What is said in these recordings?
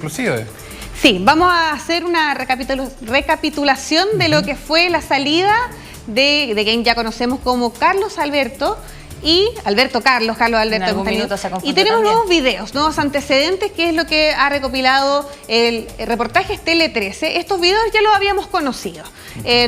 Inclusive. Sí, vamos a hacer una recapitulación de lo que fue la salida de quien ya conocemos como Carlos Alberto y Carlos Alberto. Y tenemos nuevos videos, nuevos antecedentes, que es lo que ha recopilado el reportaje Tele 13. Estos videos ya los habíamos conocido.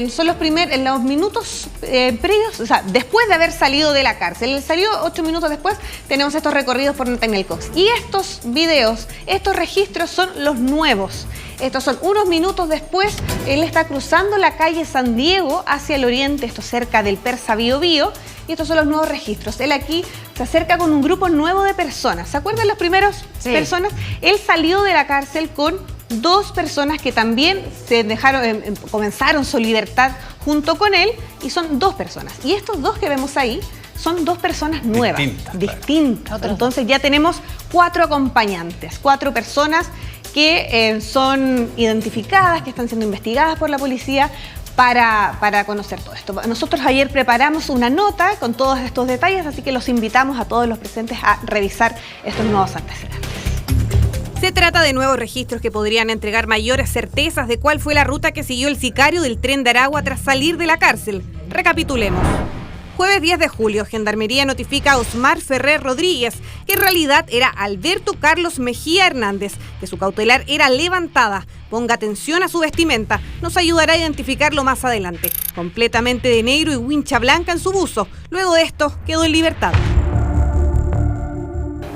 Son en los minutos previos, o sea, después de haber salido de la cárcel. Él salió 8 minutos después, tenemos estos recorridos por Nathaniel Cox. Y estos videos, estos registros son los nuevos. Estos son unos minutos después, él está cruzando la calle San Diego hacia el oriente, esto cerca del Persa Bío Bío, y estos son los nuevos registros. Él aquí se acerca con un grupo nuevo de personas. ¿Se acuerdan las primeras personas? Él salió de la cárcel con 2 personas que también comenzaron su libertad junto con él, y son 2 personas. Y estos 2 que vemos ahí son 2 personas nuevas, distintas. Entonces ya tenemos 4 acompañantes, 4 personas que son identificadas, que están siendo investigadas por la policía para conocer todo esto. Nosotros ayer preparamos una nota con todos estos detalles, así que los invitamos a todos los presentes a revisar estos nuevos antecedentes. Se trata de nuevos registros que podrían entregar mayores certezas de cuál fue la ruta que siguió el sicario del tren de Aragua tras salir de la cárcel. Recapitulemos. Jueves 10 de julio, Gendarmería notifica a Osmar Ferrer Rodríguez, que en realidad era Alberto Carlos Mejía Hernández, que su cautelar era levantada. Ponga atención a su vestimenta, nos ayudará a identificarlo más adelante. Completamente de negro y wincha blanca en su buzo. Luego de esto, quedó en libertad.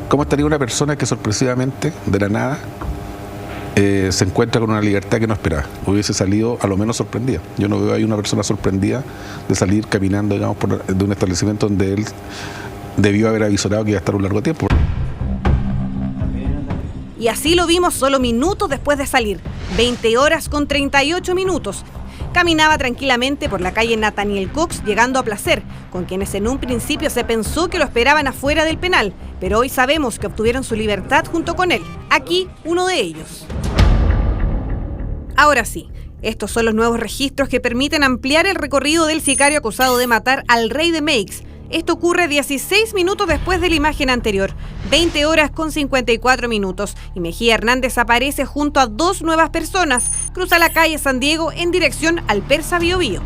¿Cómo estaría una persona que sorpresivamente, de la nada, se encuentra con una libertad que no esperaba? Hubiese salido a lo menos sorprendida. Yo no veo ahí una persona sorprendida de salir caminando, digamos, de un establecimiento donde él debió haber avisorado que iba a estar un largo tiempo. Y así lo vimos solo minutos después de salir, 20 horas con 38 minutos. Caminaba tranquilamente por la calle Nathaniel Cox, llegando a Placer, con quienes en un principio se pensó que lo esperaban afuera del penal, pero hoy sabemos que obtuvieron su libertad junto con él. Aquí, uno de ellos. Ahora sí, estos son los nuevos registros que permiten ampliar el recorrido del sicario acusado de matar al rey de Meix. Esto ocurre 16 minutos después de la imagen anterior, 20 horas con 54 minutos, y Mejía Hernández aparece junto a 2 nuevas personas. Cruza la calle San Diego en dirección al Persa Bío Bío.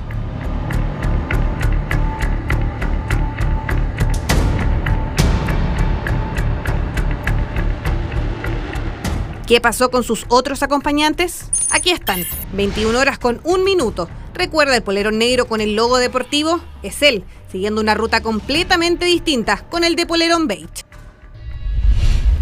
¿Qué pasó con sus otros acompañantes? Aquí están, 21 horas con 1 minuto. ¿Recuerda el polerón negro con el logo deportivo? Es él, siguiendo una ruta completamente distinta con el de polerón beige.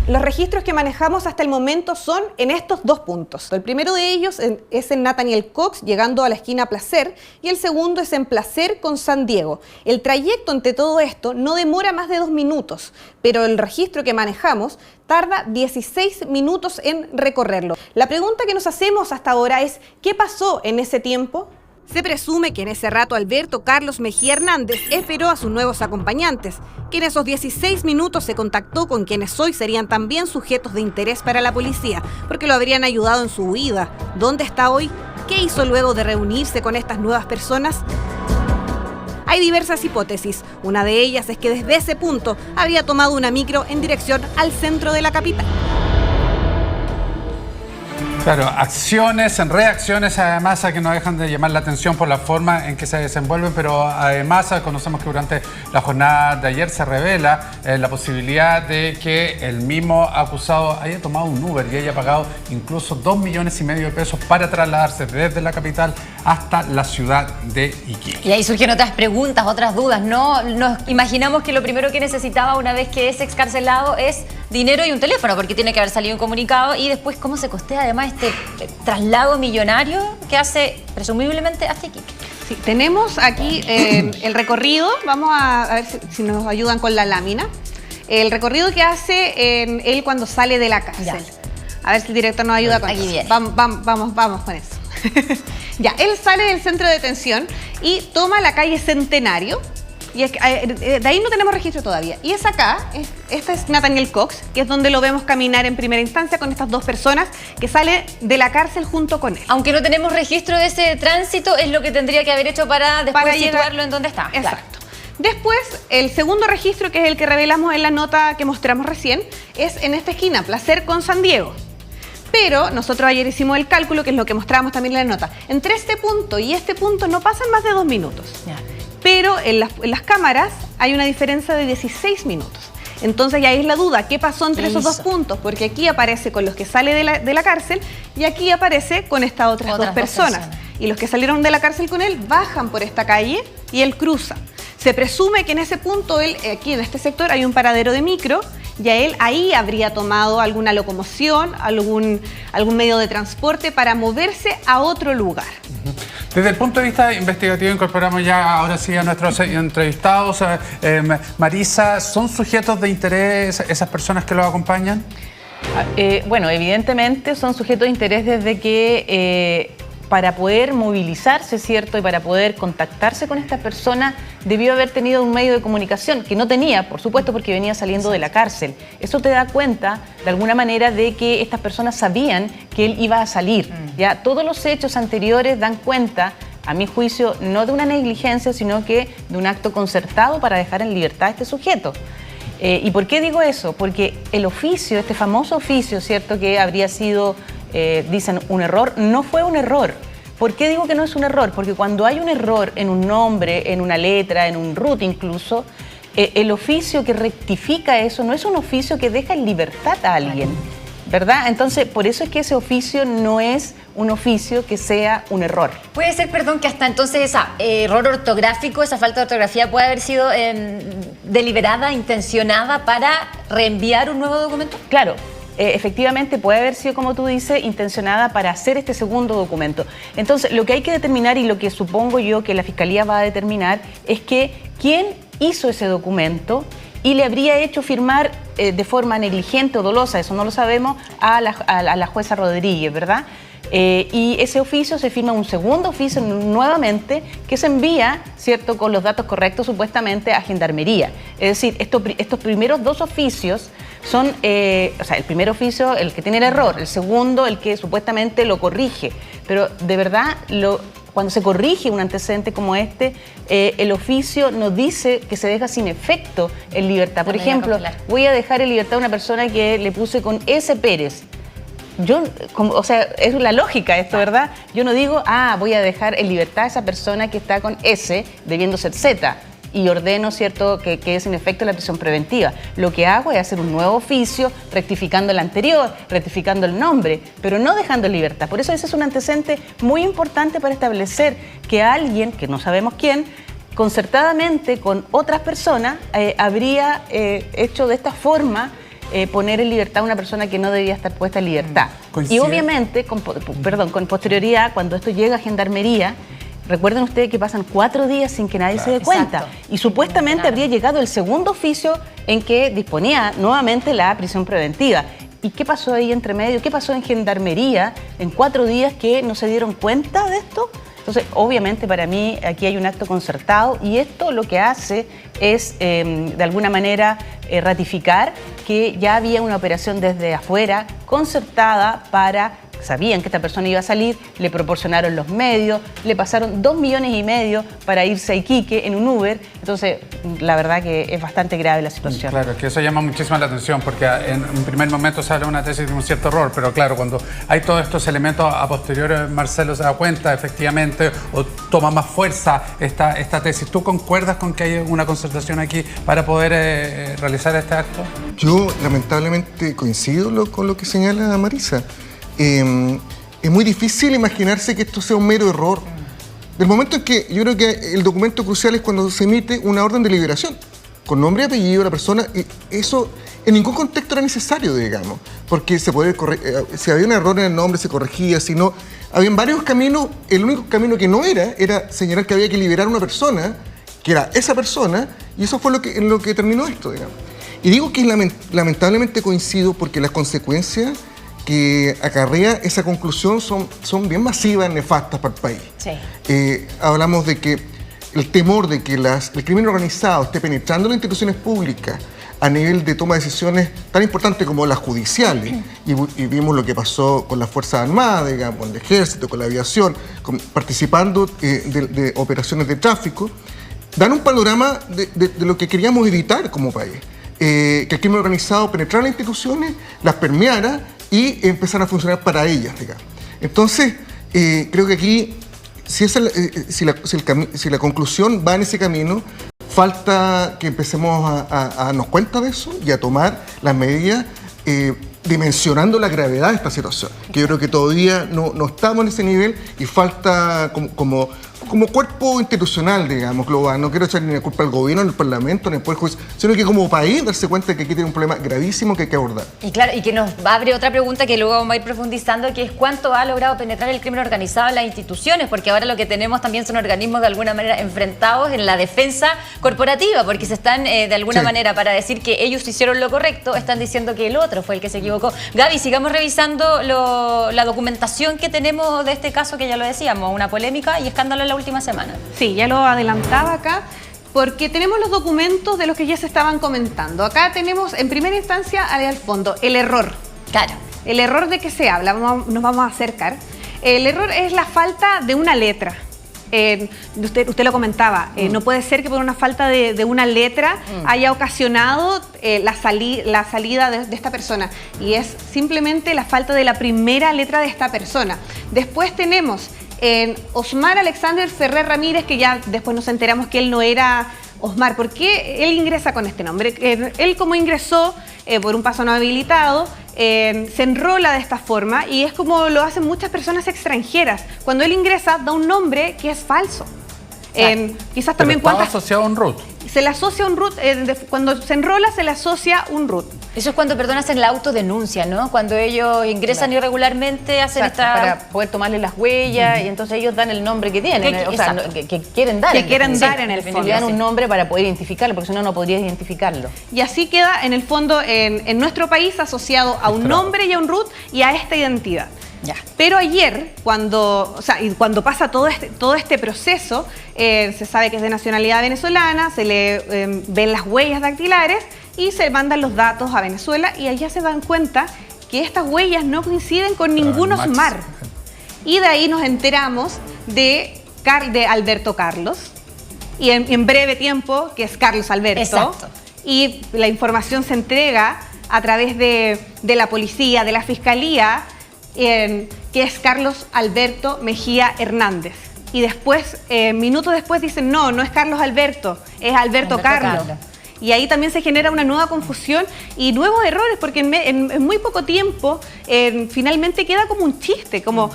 Los registros que manejamos hasta el momento son en estos 2 puntos. El primero de ellos es en Nathaniel Cox, llegando a la esquina Placer, y el segundo es en Placer con San Diego. El trayecto entre todo esto no demora más de 2 minutos, pero el registro que manejamos tarda 16 minutos en recorrerlo. La pregunta que nos hacemos hasta ahora es, ¿qué pasó en ese tiempo? Se presume que en ese rato Alberto Carlos Mejía Hernández esperó a sus nuevos acompañantes, que en esos 16 minutos se contactó con quienes hoy serían también sujetos de interés para la policía, porque lo habrían ayudado en su huida. ¿Dónde está hoy? ¿Qué hizo luego de reunirse con estas nuevas personas? Hay diversas hipótesis. Una de ellas es que desde ese punto habría tomado una micro en dirección al centro de la capital. Claro, acciones, reacciones además a que no dejan de llamar la atención por la forma en que se desenvuelven, pero además conocemos que durante la jornada de ayer se revela la posibilidad de que el mismo acusado haya tomado un Uber y haya pagado incluso 2,5 millones de pesos para trasladarse desde la capital hasta la ciudad de Iquique. Y ahí surgen otras preguntas, otras dudas, ¿no? Nos imaginamos que lo primero que necesitaba una vez que es excarcelado es dinero y un teléfono, porque tiene que haber salido un comunicado, y después cómo se costea además este traslado millonario que hace presumiblemente hasta Iquique. Sí, tenemos aquí el recorrido, vamos a ver si nos ayudan con la lámina. El recorrido que hace él cuando sale de la cárcel. Ya. A ver si el director nos ayuda con eso. Vamos con eso. Ya, él sale del centro de detención y toma la calle Centenario. Y es que, de ahí no tenemos registro todavía. Y es acá, este es Nathaniel Cox, que es donde lo vemos caminar en primera instancia con estas 2 personas que sale de la cárcel junto con él. Aunque no tenemos registro de ese tránsito, es lo que tendría que haber hecho para después situarlo en donde está. Exacto. Claro. Después, el segundo registro, que es el que revelamos en la nota que mostramos recién, es en esta esquina, Placer con San Diego. Pero nosotros ayer hicimos el cálculo, que es lo que mostrábamos también en la nota. Entre este punto y este punto no pasan más de 2 minutos. Ya. Pero en las cámaras hay una diferencia de 16 minutos. Entonces ya ahí es la duda, ¿qué pasó entre esos 2 puntos? Porque aquí aparece con los que sale de la cárcel y aquí aparece con estas otras dos personas. Y los que salieron de la cárcel con él bajan por esta calle y él cruza. Se presume que en ese punto, aquí en este sector, hay un paradero de micro. Ya él ahí habría tomado alguna locomoción, algún medio de transporte para moverse a otro lugar. Desde el punto de vista investigativo incorporamos ya ahora sí a nuestros entrevistados. Marisa, ¿son sujetos de interés esas personas que los acompañan? Bueno, evidentemente son sujetos de interés desde que para poder movilizarse, ¿cierto? Y para poder contactarse con esta persona debió haber tenido un medio de comunicación que no tenía, por supuesto, porque venía saliendo de la cárcel. Eso te da cuenta, de alguna manera, de que estas personas sabían que él iba a salir. Ya todos los hechos anteriores dan cuenta, a mi juicio, no de una negligencia, sino que de un acto concertado para dejar en libertad a este sujeto. ¿Y por qué digo eso? Porque el oficio, este famoso oficio, ¿cierto?, que habría sido, dicen, un error, no fue un error. ¿Por qué digo que no es un error? Porque cuando hay un error en un nombre, en una letra, en un RUT incluso, el oficio que rectifica eso no es un oficio que deja en libertad a alguien, ¿verdad? Entonces, por eso es que ese oficio no es un oficio que sea un error. Puede ser, perdón, que hasta entonces ese error ortográfico, esa falta de ortografía puede haber sido deliberada, intencionada para reenviar un nuevo documento. Claro. Efectivamente puede haber sido, como tú dices, intencionada para hacer este segundo documento. Entonces, lo que hay que determinar y lo que supongo yo que la Fiscalía va a determinar es que quién hizo ese documento y le habría hecho firmar de forma negligente o dolosa, eso no lo sabemos, a la jueza Rodríguez, ¿verdad? Y ese oficio se firma un segundo oficio nuevamente que se envía, ¿cierto?, con los datos correctos supuestamente a Gendarmería. Es decir, estos primeros 2 oficios son, o sea, el primer oficio el que tiene el error, el segundo el que supuestamente lo corrige, pero de verdad cuando se corrige un antecedente como este, el oficio nos dice que se deja sin efecto en libertad. Por ejemplo, voy a dejar en libertad a una persona que le puse con S. Pérez. O sea, es la lógica esto, ¿verdad? Yo no digo, voy a dejar en libertad a esa persona que está con S, debiendo ser Z, y ordeno, ¿cierto?, que quede sin efecto la prisión preventiva. Lo que hago es hacer un nuevo oficio, rectificando el anterior, rectificando el nombre, pero no dejando en libertad. Por eso ese es un antecedente muy importante para establecer que alguien, que no sabemos quién, concertadamente con otras personas, habría hecho de esta forma poner en libertad a una persona que no debía estar puesta en libertad. Y obviamente, con posterioridad, cuando esto llega a Gendarmería, recuerden ustedes que pasan 4 días sin que nadie se dé cuenta. Exacto. Y supuestamente habría llegado el segundo oficio en que disponía nuevamente la prisión preventiva. ¿Y qué pasó ahí entre medio? ¿Qué pasó en Gendarmería en 4 días que no se dieron cuenta de esto? Entonces, obviamente para mí aquí hay un acto concertado y esto lo que hace es, de alguna manera, ratificar que ya había una operación desde afuera concertada para... Sabían que esta persona iba a salir, le proporcionaron los medios, le pasaron 2,5 millones para irse a Iquique en un Uber. Entonces, la verdad que es bastante grave la situación. Claro, que eso llama muchísimo la atención porque en un primer momento sale una tesis de un cierto error, pero claro, cuando hay todos estos elementos a posteriori, Marcelo se da cuenta efectivamente o toma más fuerza esta tesis. ¿Tú concuerdas con que hay una concertación aquí para poder realizar este acto? Yo lamentablemente coincido con lo que señala Marisa. Es muy difícil imaginarse que esto sea un mero error. Del momento en que yo creo que el documento crucial es cuando se emite una orden de liberación, con nombre y apellido de la persona, y eso en ningún contexto era necesario, digamos, porque se puede si había un error en el nombre se corregía, si no, había varios caminos, el único camino que no era señalar que había que liberar a una persona, que era esa persona, y eso fue en lo que terminó esto, digamos. Y digo que lamentablemente coincido porque las consecuencias que acarrea esa conclusión son bien masivas, nefastas para el país. Sí. Hablamos de que el temor de que el crimen organizado esté penetrando las instituciones públicas a nivel de toma de decisiones tan importantes como las judiciales, y vimos lo que pasó con las Fuerzas Armadas, digamos, con el Ejército, con la aviación, participando de operaciones de tráfico, dan un panorama de lo que queríamos evitar como país. Que el crimen organizado penetrara las instituciones, las permeara y empezar a funcionar para ellas, digamos. Entonces, creo que aquí, si la conclusión va en ese camino, falta que empecemos a darnos cuenta de eso y a tomar las medidas dimensionando la gravedad de esta situación, que yo creo que todavía no estamos en ese nivel y falta como cuerpo institucional, digamos, global. No quiero echar ni la culpa al gobierno, ni al Parlamento, ni al Poder Judicial, sino que como país darse cuenta de que aquí tiene un problema gravísimo que hay que abordar. Y claro, y que nos abre otra pregunta que luego vamos a ir profundizando, que es cuánto ha logrado penetrar el crimen organizado en las instituciones, porque ahora lo que tenemos también son organismos de alguna manera enfrentados en la defensa corporativa, porque se están de alguna manera, para decir que ellos hicieron lo correcto, están diciendo que el otro fue el que se equivocó. Gaby, sigamos revisando la documentación que tenemos de este caso, que ya lo decíamos, una polémica y escándalo en la última semana. Sí, ya lo adelantaba acá, porque tenemos los documentos de los que ya se estaban comentando. Acá tenemos, en primera instancia, al fondo, el error. Claro. El error de que se habla, nos vamos a acercar. El error es la falta de una letra. Usted lo comentaba, no puede ser que por una falta de una letra haya ocasionado la salida de esta persona, y es simplemente la falta de la primera letra de esta persona. Después tenemos Osmar Alexander Ferrer Ramírez, que ya después nos enteramos que él no era Osmar. ¿Por qué él ingresa con este nombre? Él, como ingresó por un paso no habilitado, se enrola de esta forma, y es como lo hacen muchas personas extranjeras. Cuando él ingresa, da un nombre que es falso. Quizás también estaba asociado a un root. Se le asocia un root, cuando se enrola se le asocia un root. Eso es cuando, perdón, hacen la autodenuncia, ¿no? Cuando ellos ingresan irregularmente, hacen para poder tomarle las huellas, y entonces ellos dan el nombre que tienen, que quieren dar. Que quieren dar en el fondo. Le dan un nombre para poder identificarlo, porque si no, no podrías identificarlo. Y así queda, en el fondo, en nuestro país, asociado a un nombre y a un root y a esta identidad. Ya. Pero ayer, cuando pasa todo este proceso, se sabe que es de nacionalidad venezolana, se le ven las huellas dactilares y se mandan los datos a Venezuela, y allá se dan cuenta que estas huellas no coinciden con ningún Osmar. Y de ahí nos enteramos de Alberto Carlos, y en breve tiempo, que es Carlos Alberto. Exacto. Y la información se entrega a través de la policía, de la fiscalía, que es Carlos Alberto Mejía Hernández. Y después, minutos después, dicen, no es Carlos Alberto, es Alberto Carlos. Y ahí también se genera una nueva confusión y nuevos errores, porque en muy poco tiempo finalmente queda como un chiste, como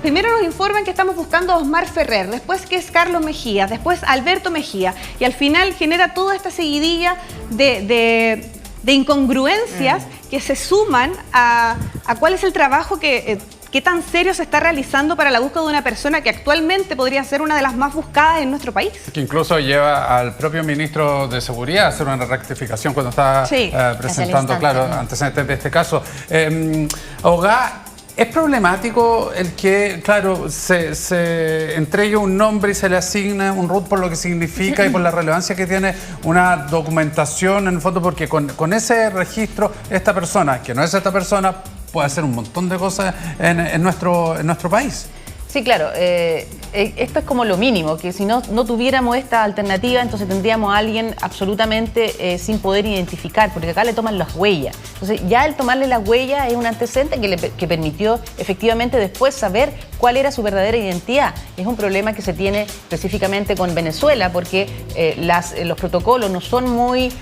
primero nos informan que estamos buscando a Osmar Ferrer, después que es Carlos Mejía, después Alberto Mejía, y al final genera toda esta seguidilla de incongruencias que se suman a cuál es el trabajo qué tan serio se está realizando para la búsqueda de una persona que actualmente podría ser una de las más buscadas en nuestro país. Que incluso lleva al propio ministro de Seguridad a hacer una rectificación cuando está presentando, antecedentes de este caso. Abogada, ¿es problemático el que, se entregue un nombre y se le asigne un root por lo que significa y por la relevancia que tiene una documentación en el fondo? Porque con ese registro, esta persona, que no es esta persona, puede hacer un montón de cosas en nuestro país. Sí, claro. Esto es como lo mínimo, que si no tuviéramos esta alternativa, entonces tendríamos a alguien absolutamente sin poder identificar, porque acá le toman las huellas. Entonces ya el tomarle las huellas es un antecedente que permitió efectivamente después saber cuál era su verdadera identidad. Es un problema que se tiene específicamente con Venezuela, porque los protocolos no son muy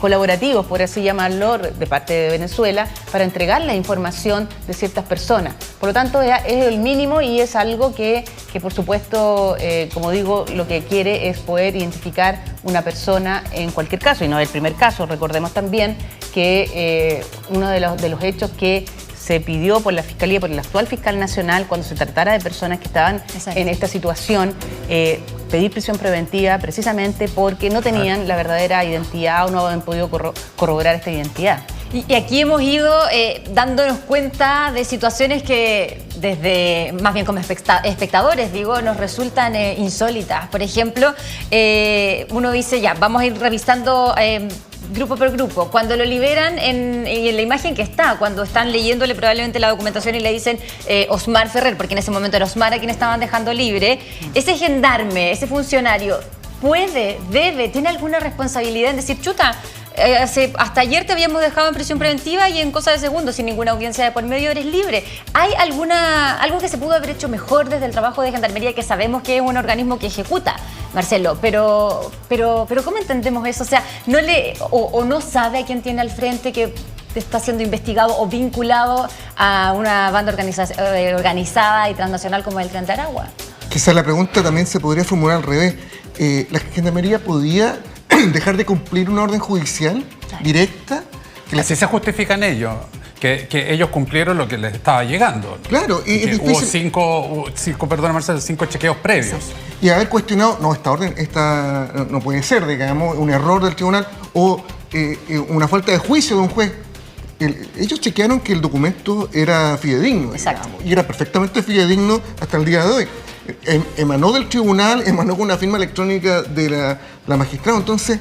colaborativos, por así llamarlo, de parte de Venezuela, para entregar la información de ciertas personas. Por lo tanto, es el mínimo, y es algo que por supuesto, como digo, lo que quiere es poder identificar una persona en cualquier caso, y no es el primer caso. Recordemos también que uno de los hechos que se pidió por la Fiscalía, por el actual fiscal nacional, cuando se tratara de personas que estaban en esta situación, pedir prisión preventiva precisamente porque no tenían la verdadera identidad o no habían podido corroborar esta identidad. Y aquí hemos ido dándonos cuenta de situaciones que desde, más bien como espectadores, nos resultan insólitas. Por ejemplo, uno dice, vamos a ir revisando grupo por grupo. Cuando lo liberan, en la imagen que está, cuando están leyéndole probablemente la documentación y le dicen Osmar Ferrer, porque en ese momento era Osmar a quien estaban dejando libre, ese gendarme, ese funcionario, tiene alguna responsabilidad en decir, chuta, hasta ayer te habíamos dejado en prisión preventiva y en cosa de segundos, sin ninguna audiencia de por medio, eres libre. ¿Hay algo que se pudo haber hecho mejor desde el trabajo de Gendarmería, que sabemos que es un organismo que ejecuta, Marcelo? Pero ¿cómo entendemos eso? O sea, no sabe a quién tiene al frente, que está siendo investigado o vinculado a una banda organizada y transnacional como el Tren de Aragua. Quizás la pregunta también se podría formular al revés. ¿La Gendarmería podía dejar de cumplir una orden judicial directa? Así se justifican ellos, que ellos cumplieron lo que les estaba llegando. Claro, y es difícil. Hubo cinco chequeos previos. Y haber cuestionado, no, esta orden no puede ser, digamos, un error del tribunal o una falta de juicio de un juez. Ellos chequearon que el documento era fidedigno, digamos, y era perfectamente fidedigno hasta el día de hoy. Emanó del tribunal, emanó con una firma electrónica de la magistrada. Entonces,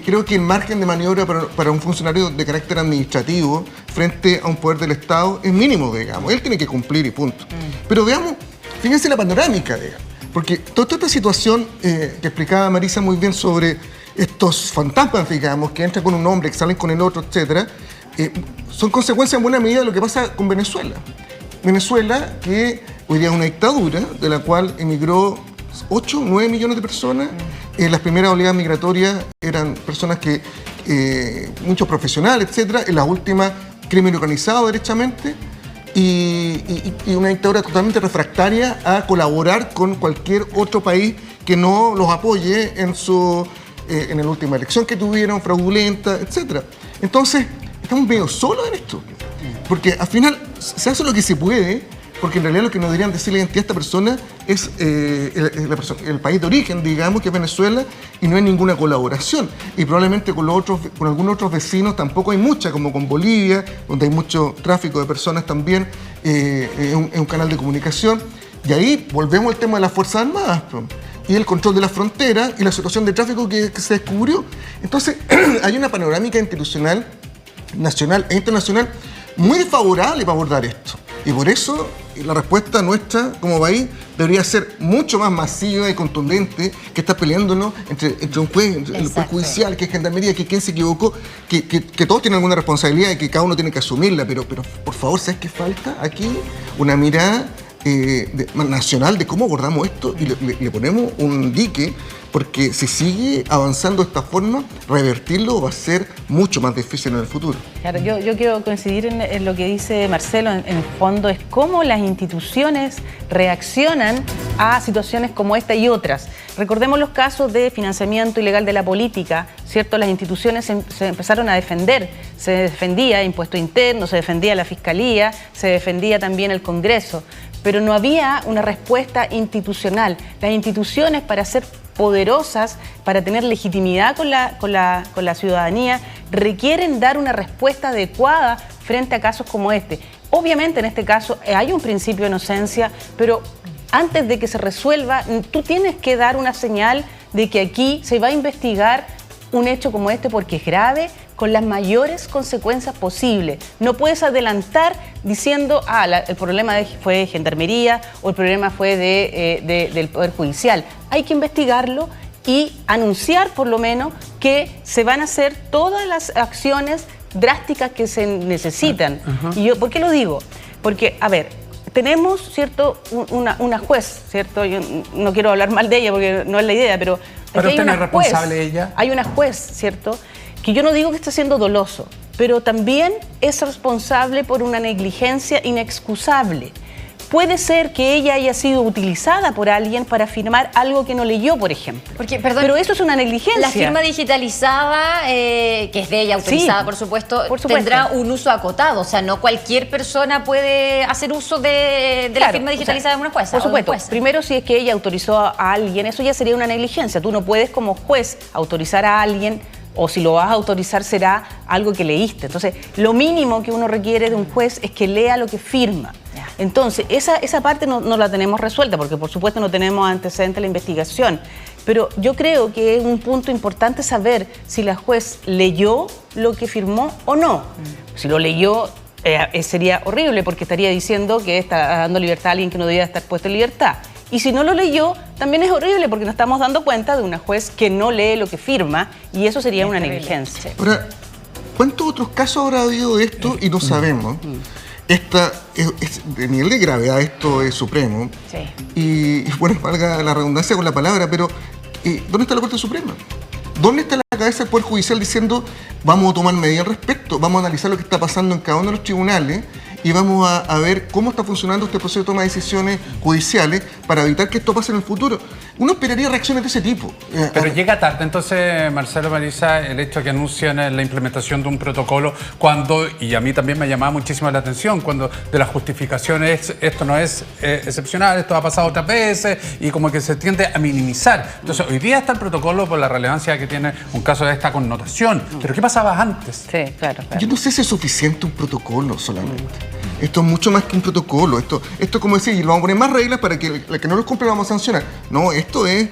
creo que el margen de maniobra para un funcionario de carácter administrativo frente a un poder del Estado es mínimo, digamos. Él tiene que cumplir y punto. Pero veamos, fíjense la panorámica, digamos, porque toda esta situación que explicaba Marisa muy bien sobre estos fantasmas, digamos, que entran con un hombre, que salen con el otro, etcétera, son consecuencias en buena medida de lo que pasa con Venezuela. Venezuela, que hoy día es una dictadura, de la cual emigró 8 o 9 millones de personas. Las primeras oleadas migratorias eran personas que, muchos profesionales, etcétera. En las últimas, crimen organizado, derechamente. Y una dictadura totalmente refractaria a colaborar con cualquier otro país que no los apoye en la última elección que tuvieron, fraudulenta, etcétera. Entonces, estamos medio solos en esto, porque al final se hace lo que se puede, porque en realidad lo que nos deberían decir la identidad de esta persona es el país de origen, digamos, que es Venezuela, y no hay ninguna colaboración. Y probablemente con algunos otros vecinos tampoco hay mucha, como con Bolivia, donde hay mucho tráfico de personas también, es un canal de comunicación. Y ahí volvemos al tema de las Fuerzas Armadas, y el control de la frontera y la situación de tráfico que se descubrió. Entonces, hay una panorámica institucional nacional e internacional muy desfavorable para abordar esto. Y por eso la respuesta nuestra como país debería ser mucho más masiva y contundente que estar peleándonos entre un juez, el juez judicial, que es Gendarmería, que quien se equivocó, que todos tienen alguna responsabilidad y que cada uno tiene que asumirla. Pero por favor, ¿sabes qué falta aquí? Una mirada nacional de cómo abordamos esto y le ponemos un dique, porque si sigue avanzando de esta forma, revertirlo va a ser mucho más difícil en el futuro. Claro, yo quiero coincidir en lo que dice Marcelo. En el fondo es cómo las instituciones reaccionan a situaciones como esta y otras. Recordemos los casos de financiamiento ilegal de la política, ¿cierto? Las instituciones se empezaron a defender. Se defendía Impuesto Interno, se defendía la Fiscalía, se defendía también el Congreso, pero no había una respuesta institucional. Las instituciones, para ser poderosas, para tener legitimidad con la ciudadanía, requieren dar una respuesta adecuada frente a casos como este. Obviamente en este caso hay un principio de inocencia, pero antes de que se resuelva, tú tienes que dar una señal de que aquí se va a investigar un hecho como este porque es grave, con las mayores consecuencias posibles. No puedes adelantar diciendo, el problema fue Gendarmería o el problema fue del Poder Judicial. Hay que investigarlo y anunciar por lo menos que se van a hacer todas las acciones drásticas que se necesitan. Y yo, ¿por qué lo digo? Porque, a ver, tenemos, ¿cierto?, una juez, ¿cierto? Yo no quiero hablar mal de ella porque no es la idea, pero usted no es responsable de ella. Hay una juez, ¿cierto?, que yo no digo que esté siendo doloso, pero también es responsable por una negligencia inexcusable. Puede ser que ella haya sido utilizada por alguien para firmar algo que no leyó, por ejemplo. Pero eso es una negligencia. La firma digitalizada, que es de ella, autorizada, sí, por supuesto, tendrá un uso acotado. O sea, no cualquier persona puede hacer uso de la firma digitalizada de una jueza. Por supuesto. Primero, si es que ella autorizó a alguien, eso ya sería una negligencia. Tú no puedes, como juez, autorizar a alguien, o si lo vas a autorizar será algo que leíste. Entonces, lo mínimo que uno requiere de un juez es que lea lo que firma. Entonces, esa parte no la tenemos resuelta, porque por supuesto no tenemos antecedentes de la investigación. Pero yo creo que es un punto importante saber si la juez leyó lo que firmó o no. Si lo leyó, sería horrible, porque estaría diciendo que está dando libertad a alguien que no debía estar puesto en libertad. Y si no lo leyó, también es horrible porque nos estamos dando cuenta de una juez que no lee lo que firma y eso sería una negligencia. Ahora, ¿cuántos otros casos habrá habido de esto y no sabemos? De nivel de gravedad esto es supremo. Sí. Y bueno, valga la redundancia con la palabra, pero ¿dónde está la Corte Suprema? ¿Dónde está la cabeza del Poder Judicial diciendo vamos a tomar medidas al respecto, vamos a analizar lo que está pasando en cada uno de los tribunales y vamos a ver cómo está funcionando este proceso de toma de decisiones judiciales para evitar que esto pase en el futuro? Uno esperaría reacciones de ese tipo. Pero llega tarde, entonces, Marcelo, Marisa, el hecho de que anuncian la implementación de un protocolo cuando, y a mí también me llamaba muchísimo la atención, cuando de las justificaciones esto no es excepcional, esto ha pasado otras veces y como que se tiende a minimizar. Entonces, hoy día está el protocolo por la relevancia que tiene un caso de esta connotación. Pero ¿qué pasaba antes? Sí, claro. Yo no sé si es suficiente un protocolo solamente. Esto es mucho más que un protocolo. Esto es como decir, vamos a poner más reglas para que la que no los cumpla vamos a sancionar. No, esto es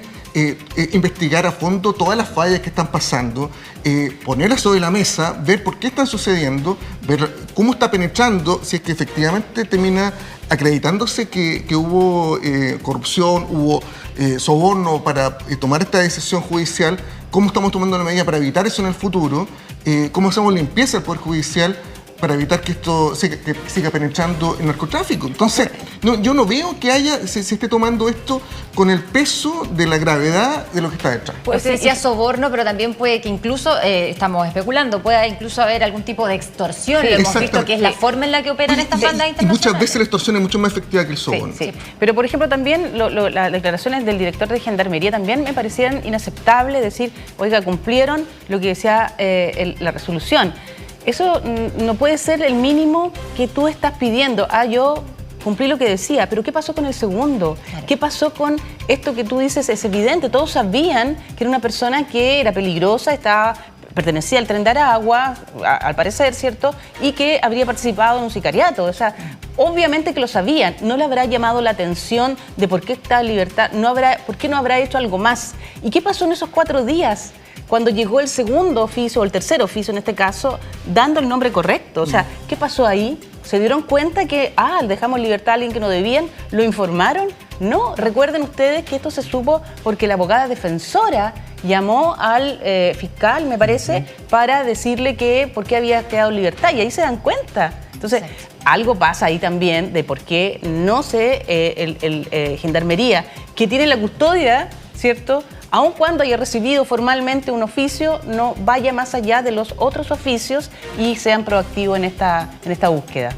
investigar a fondo todas las fallas que están pasando, ponerlas sobre la mesa, ver por qué están sucediendo, ver cómo está penetrando, si es que efectivamente termina acreditándose que hubo corrupción, hubo soborno para tomar esta decisión judicial, cómo estamos tomando la medida para evitar eso en el futuro, cómo hacemos limpieza del Poder Judicial para evitar que esto siga penetrando el narcotráfico. Entonces, yo no veo que se esté tomando esto con el peso de la gravedad de lo que está detrás. Pues se decía soborno, pero también puede que incluso, estamos especulando, pueda incluso haber algún tipo de extorsión. Sí, hemos visto que es la forma en la que operan estas bandas internacionales. Y muchas veces la extorsión es mucho más efectiva que el soborno. Sí. Pero, por ejemplo, también las declaraciones del director de Gendarmería también me parecían inaceptables, decir, oiga, cumplieron lo que decía la resolución. Eso no puede ser el mínimo que tú estás pidiendo. Yo cumplí lo que decía, pero ¿qué pasó con el segundo? Claro. ¿Qué pasó con esto que tú dices? Es evidente, todos sabían que era una persona que era peligrosa, pertenecía al Tren de Aragua, al parecer, ¿cierto? Y que habría participado en un sicariato. O sea, obviamente que lo sabían. No le habrá llamado la atención de por qué está en libertad, por qué no habrá hecho algo más. ¿Y qué pasó en esos 4 días? Cuando llegó el segundo oficio, o el tercer oficio en este caso, dando el nombre correcto. O sea, ¿qué pasó ahí? ¿Se dieron cuenta que, dejamos en libertad a alguien que no debían? ¿Lo informaron? No, recuerden ustedes que esto se supo porque la abogada defensora llamó al fiscal, me parece, para decirle que por qué había quedado en libertad. Y ahí se dan cuenta. Entonces, algo pasa ahí también de por qué no Gendarmería, que tiene la custodia, ¿cierto?, aun cuando haya recibido formalmente un oficio, no vaya más allá de los otros oficios y sean proactivos en esta búsqueda.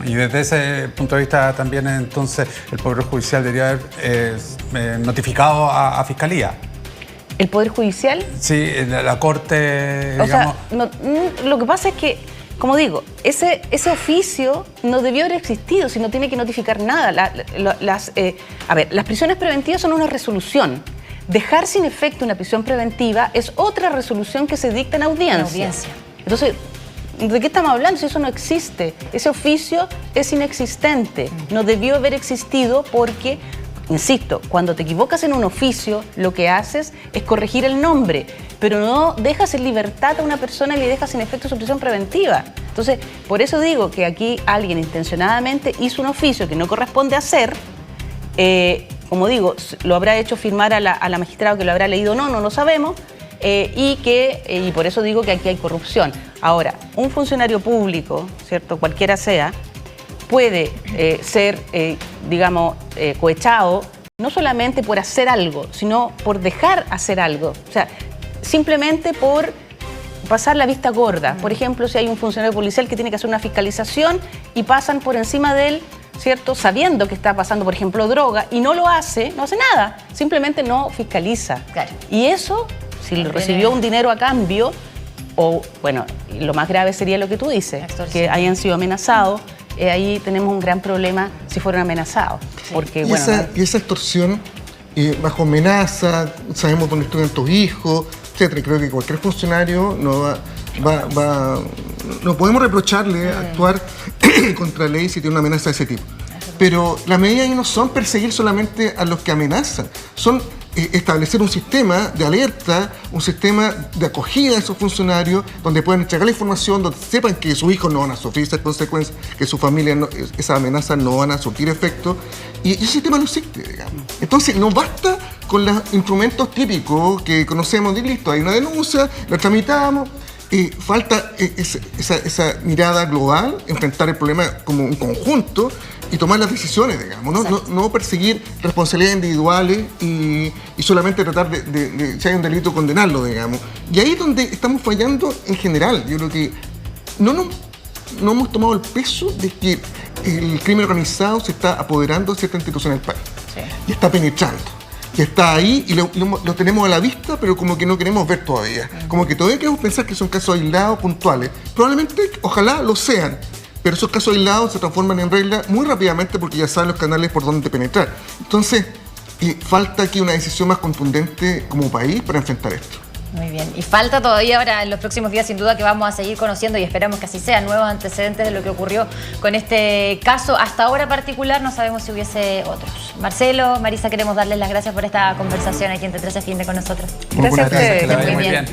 Y desde ese punto de vista también, entonces, el Poder Judicial debería haber notificado a Fiscalía. ¿El Poder Judicial? Sí, la Corte, digamos. Lo que pasa es que, como digo, ese oficio no debió haber existido, si no tiene que notificar nada. Las prisiones preventivas son una resolución. Dejar sin efecto una prisión preventiva es otra resolución que se dicta en audiencia. Entonces, ¿de qué estamos hablando? Si eso no existe. Ese oficio es inexistente. No debió haber existido porque, insisto, cuando te equivocas en un oficio, lo que haces es corregir el nombre, pero no dejas en libertad a una persona y le dejas sin efecto su prisión preventiva. Entonces, por eso digo que aquí alguien intencionadamente hizo un oficio que no corresponde hacer. Como digo, lo habrá hecho firmar a la magistrada que lo habrá leído o no lo sabemos, y por eso digo que aquí hay corrupción. Ahora, un funcionario público, ¿cierto?, cualquiera sea, puede ser, cohechado no solamente por hacer algo, sino por dejar hacer algo. O sea, simplemente por pasar la vista gorda. Por ejemplo, si hay un funcionario policial que tiene que hacer una fiscalización y pasan por encima de él, ¿cierto?, sabiendo que está pasando, por ejemplo, droga, y no hace nada, simplemente no fiscaliza. Claro. Y eso, si recibió un dinero a cambio, lo más grave sería lo que tú dices, que hayan sido amenazados, ahí tenemos un gran problema si fueron amenazados. Sí. Porque, y esa extorsión bajo amenaza, sabemos dónde estudian tus hijos, etcétera. Creo que cualquier funcionario no podemos reprocharle actuar contra la ley si tiene una amenaza de ese tipo. Pero las medidas ahí no son perseguir solamente a los que amenazan, son establecer un sistema de alerta, un sistema de acogida de esos funcionarios, donde puedan entregar la información, donde sepan que sus hijos no van a sufrir esas consecuencias, que su familia, esas amenazas no van a surtir efecto. Y ese sistema no existe, digamos. Entonces, no basta con los instrumentos típicos que conocemos de listo, hay una denuncia, la tramitamos. Falta esa mirada global, enfrentar el problema como un conjunto y tomar las decisiones, digamos, no perseguir responsabilidades individuales y solamente tratar de, si hay un delito, condenarlo, digamos. Y ahí es donde estamos fallando en general. Yo creo que no hemos tomado el peso de que el crimen organizado se está apoderando de ciertas instituciones del país. Sí. Y está penetrando. Que está ahí y lo tenemos a la vista, pero como que no queremos ver todavía. Como que todavía queremos pensar que son casos aislados, puntuales. Probablemente, ojalá lo sean, pero esos casos aislados se transforman en regla muy rápidamente porque ya saben los canales por dónde penetrar. Entonces, falta aquí una decisión más contundente como país para enfrentar esto. Muy bien. Y falta todavía ahora en los próximos días, sin duda, que vamos a seguir conociendo y esperamos que así sea, nuevos antecedentes de lo que ocurrió con este caso. Hasta ahora particular no sabemos si hubiese otros. Marcelo, Marisa, queremos darles las gracias por esta conversación aquí entre 13 Fin de con nosotros. Gracias a ustedes. Muy bien.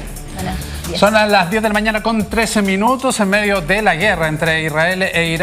Son a las 10 de la mañana con 13 minutos en medio de la guerra entre Israel e Irán.